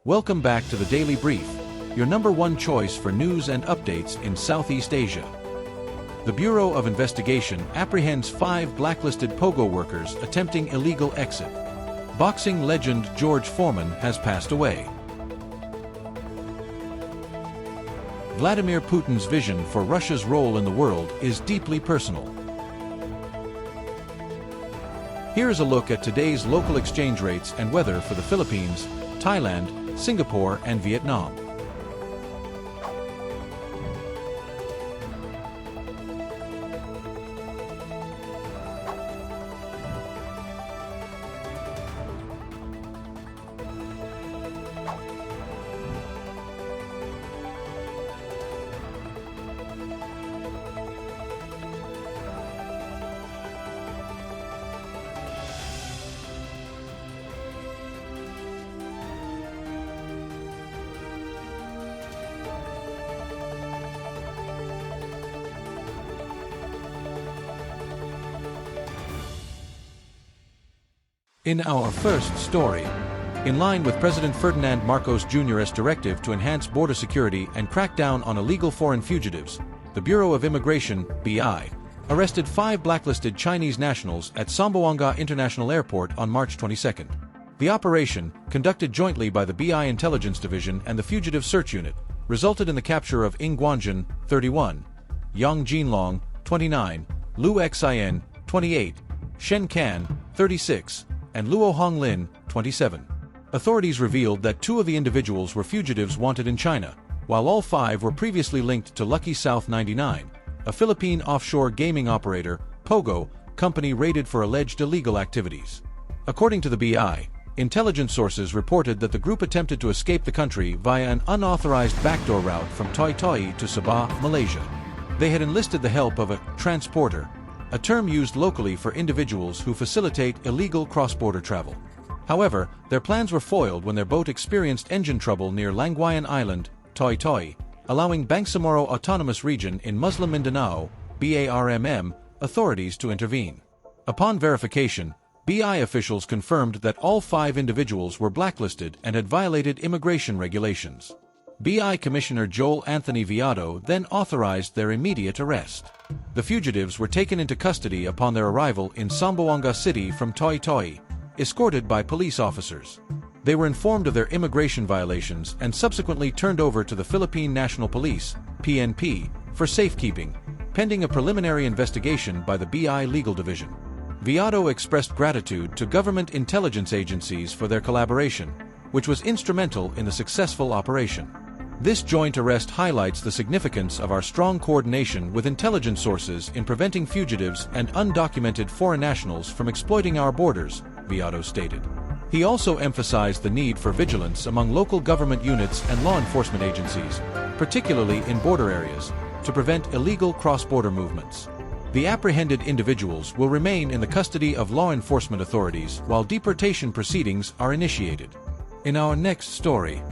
Welcome back to the Daily Brief, your #1 choice for news and updates in Southeast Asia. The Bureau of Investigation apprehends 5 blacklisted pogo workers attempting illegal exit. Boxing legend George Foreman has passed away. Vladimir Putin's vision for Russia's role in the world is deeply personal. Here is a look at today's local exchange rates and weather for the Philippines, Thailand, Singapore, and Vietnam. In our first story, in line with President Ferdinand Marcos Jr.'s directive to enhance border security and crack down on illegal foreign fugitives, the Bureau of Immigration, BI, arrested 5 blacklisted Chinese nationals at Zamboanga International Airport on March 22. The operation, conducted jointly by the BI Intelligence Division and the Fugitive Search Unit, resulted in the capture of Ng Guanjun, 31, Yang Jinlong, 29, Lu Xin, 28, Shen Kan, 36, and Luo Honglin, 27. Authorities revealed that 2 of the individuals were fugitives wanted in China, while all 5 were previously linked to Lucky South 99, a Philippine offshore gaming operator, POGO, company raided for alleged illegal activities. According to the BI, intelligence sources reported that the group attempted to escape the country via an unauthorized backdoor route from Toi Toi to Sabah, Malaysia. They had enlisted the help of a transporter, a term used locally for individuals who facilitate illegal cross-border travel. However, their plans were foiled when their boat experienced engine trouble near Languyan Island, Toi Toi, allowing Bangsamoro Autonomous Region in Muslim Mindanao, BARMM, authorities to intervene. Upon verification, BI officials confirmed that all 5 individuals were blacklisted and had violated immigration regulations. BI Commissioner Joel Anthony Viado then authorized their immediate arrest. The fugitives were taken into custody upon their arrival in Zamboanga City from Toi Toi, escorted by police officers. They were informed of their immigration violations and subsequently turned over to the Philippine National Police, PNP, for safekeeping, pending a preliminary investigation by the BI Legal Division. Viado expressed gratitude to government intelligence agencies for their collaboration, which was instrumental in the successful operation. This joint arrest highlights the significance of our strong coordination with intelligence sources in preventing fugitives and undocumented foreign nationals from exploiting our borders, Viado stated. He also emphasized the need for vigilance among local government units and law enforcement agencies, particularly in border areas, to prevent illegal cross-border movements. The apprehended individuals will remain in the custody of law enforcement authorities while deportation proceedings are initiated. In our next story,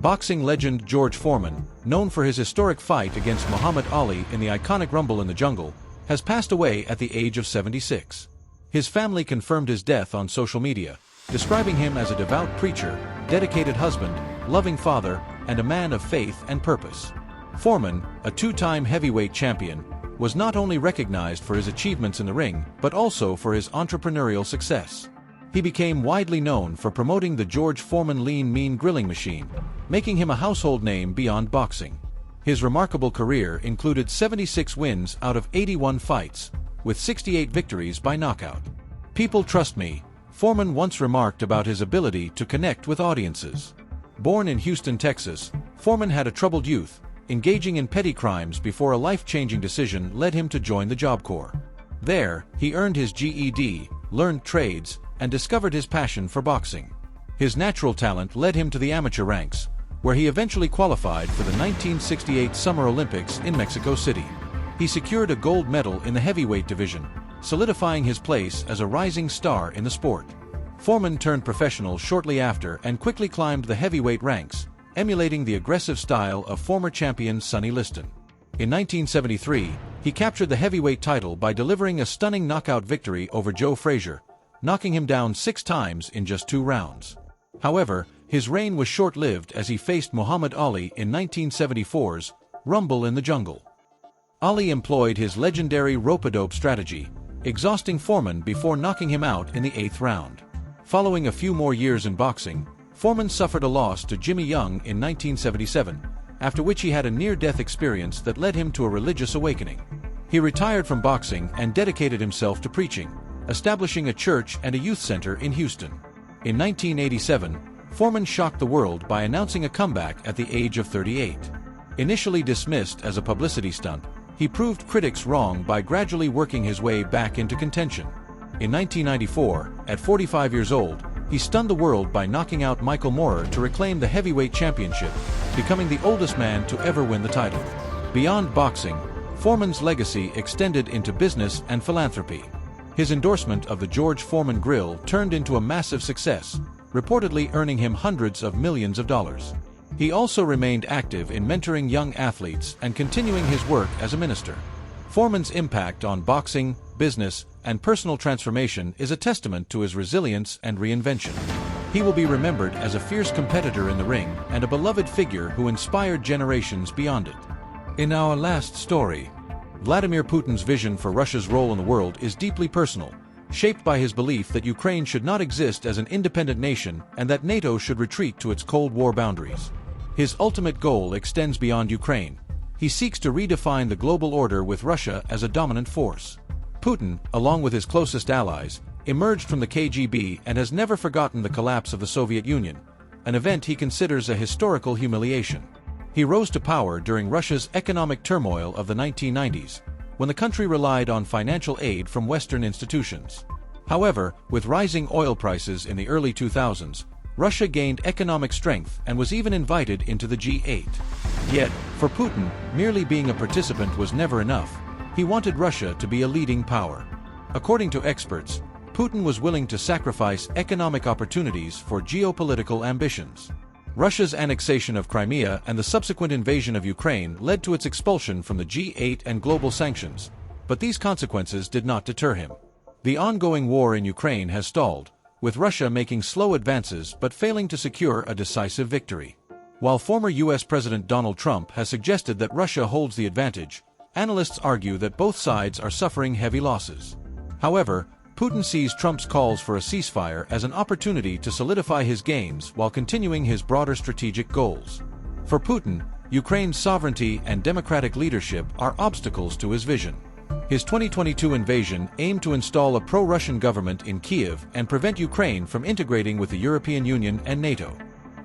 boxing legend George Foreman, known for his historic fight against Muhammad Ali in the iconic Rumble in the Jungle, has passed away at the age of 76. His family confirmed his death on social media, describing him as a devout preacher, dedicated husband, loving father, and a man of faith and purpose. Foreman, a 2-time heavyweight champion, was not only recognized for his achievements in the ring, but also for his entrepreneurial success. He became widely known for promoting the George Foreman Lean Mean grilling machine, making him a household name beyond boxing. His remarkable career included 76 wins out of 81 fights, with 68 victories by knockout. "People trust me," Foreman once remarked about his ability to connect with audiences. Born in Houston, Texas, Foreman had a troubled youth, engaging in petty crimes before a life-changing decision led him to join the Job Corps. There, he earned his GED, learned trades, and discovered his passion for boxing. His natural talent led him to the amateur ranks, where he eventually qualified for the 1968 Summer Olympics in Mexico City. He secured a gold medal in the heavyweight division, solidifying his place as a rising star in the sport. Foreman turned professional shortly after and quickly climbed the heavyweight ranks, emulating the aggressive style of former champion Sonny Liston. In 1973, he captured the heavyweight title by delivering a stunning knockout victory over Joe Frazier, knocking him down 6 times in just 2 rounds. However, His reign was short-lived as he faced Muhammad Ali in 1974's Rumble in the Jungle. Ali employed his legendary rope-a-dope strategy, exhausting Foreman before knocking him out in the 8th round. Following a few more years in boxing, Foreman suffered a loss to Jimmy Young in 1977, after which he had a near-death experience that led him to a religious awakening. He retired from boxing and dedicated himself to preaching, establishing a church and a youth center in Houston. In 1987, Foreman shocked the world by announcing a comeback at the age of 38. Initially dismissed as a publicity stunt, he proved critics wrong by gradually working his way back into contention. In 1994, at 45 years old, he stunned the world by knocking out Michael Moorer to reclaim the heavyweight championship, becoming the oldest man to ever win the title. Beyond boxing, Foreman's legacy extended into business and philanthropy. His endorsement of the George Foreman grill turned into a massive success, reportedly earning him hundreds of millions of dollars. He also remained active in mentoring young athletes and continuing his work as a minister. Foreman's impact on boxing, business, and personal transformation is a testament to his resilience and reinvention. He will be remembered as a fierce competitor in the ring and a beloved figure who inspired generations beyond it. In our last story, Vladimir Putin's vision for Russia's role in the world is deeply personal, shaped by his belief that Ukraine should not exist as an independent nation and that NATO should retreat to its Cold War boundaries. His ultimate goal extends beyond Ukraine. He seeks to redefine the global order with Russia as a dominant force. Putin, along with his closest allies, emerged from the KGB and has never forgotten the collapse of the Soviet Union, an event he considers a historical humiliation. He rose to power during Russia's economic turmoil of the 1990s, when the country relied on financial aid from Western institutions. However, with rising oil prices in the early 2000s, Russia gained economic strength and was even invited into the G8. Yet, for Putin, merely being a participant was never enough. He wanted Russia to be a leading power. According to experts, Putin was willing to sacrifice economic opportunities for geopolitical ambitions. Russia's annexation of Crimea and the subsequent invasion of Ukraine led to its expulsion from the G8 and global sanctions, but these consequences did not deter him. The ongoing war in Ukraine has stalled, with Russia making slow advances but failing to secure a decisive victory. While former U.S. President Donald Trump has suggested that Russia holds the advantage, analysts argue that both sides are suffering heavy losses. However, Putin sees Trump's calls for a ceasefire as an opportunity to solidify his gains while continuing his broader strategic goals. For Putin, Ukraine's sovereignty and democratic leadership are obstacles to his vision. His 2022 invasion aimed to install a pro-Russian government in Kyiv and prevent Ukraine from integrating with the European Union and NATO.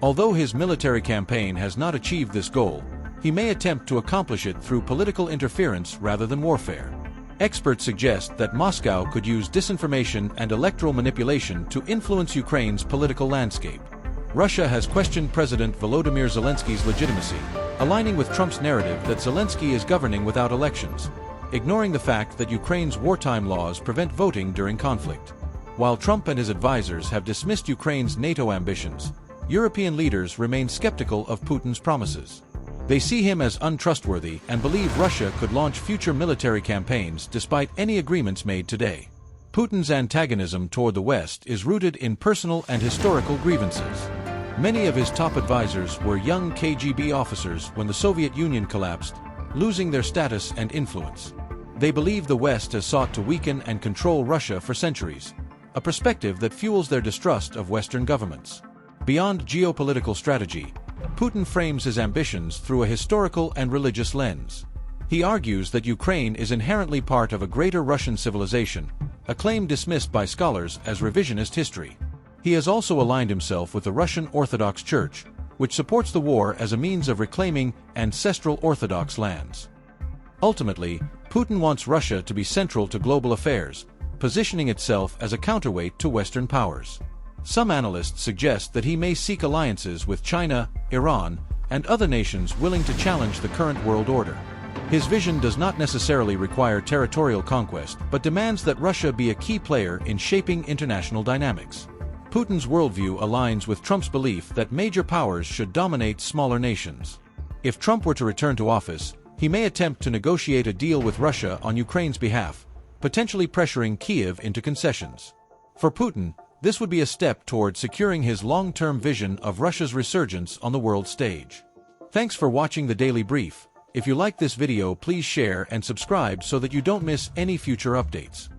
Although his military campaign has not achieved this goal, he may attempt to accomplish it through political interference rather than warfare. Experts suggest that Moscow could use disinformation and electoral manipulation to influence Ukraine's political landscape. Russia has questioned President Volodymyr Zelensky's legitimacy, aligning with Trump's narrative that Zelensky is governing without elections, ignoring the fact that Ukraine's wartime laws prevent voting during conflict. While Trump and his advisors have dismissed Ukraine's NATO ambitions, European leaders remain skeptical of Putin's promises. They see him as untrustworthy and believe Russia could launch future military campaigns despite any agreements made today. Putin's antagonism toward the West is rooted in personal and historical grievances. Many of his top advisors were young KGB officers when the Soviet Union collapsed, losing their status and influence. They believe the West has sought to weaken and control Russia for centuries, a perspective that fuels their distrust of Western governments. Beyond geopolitical strategy, Putin frames his ambitions through a historical and religious lens. He argues that Ukraine is inherently part of a greater Russian civilization, a claim dismissed by scholars as revisionist history. He has also aligned himself with the Russian Orthodox Church, which supports the war as a means of reclaiming ancestral Orthodox lands. Ultimately, Putin wants Russia to be central to global affairs, positioning itself as a counterweight to Western powers. Some analysts suggest that he may seek alliances with China, Iran, and other nations willing to challenge the current world order. His vision does not necessarily require territorial conquest, but demands that Russia be a key player in shaping international dynamics. Putin's worldview aligns with Trump's belief that major powers should dominate smaller nations. If Trump were to return to office, he may attempt to negotiate a deal with Russia on Ukraine's behalf, potentially pressuring Kyiv into concessions. For Putin, This would be a step toward securing his long-term vision of Russia's resurgence on the world stage. Thanks for watching the Daily Brief. If you like this video, please share and subscribe so that you don't miss any future updates.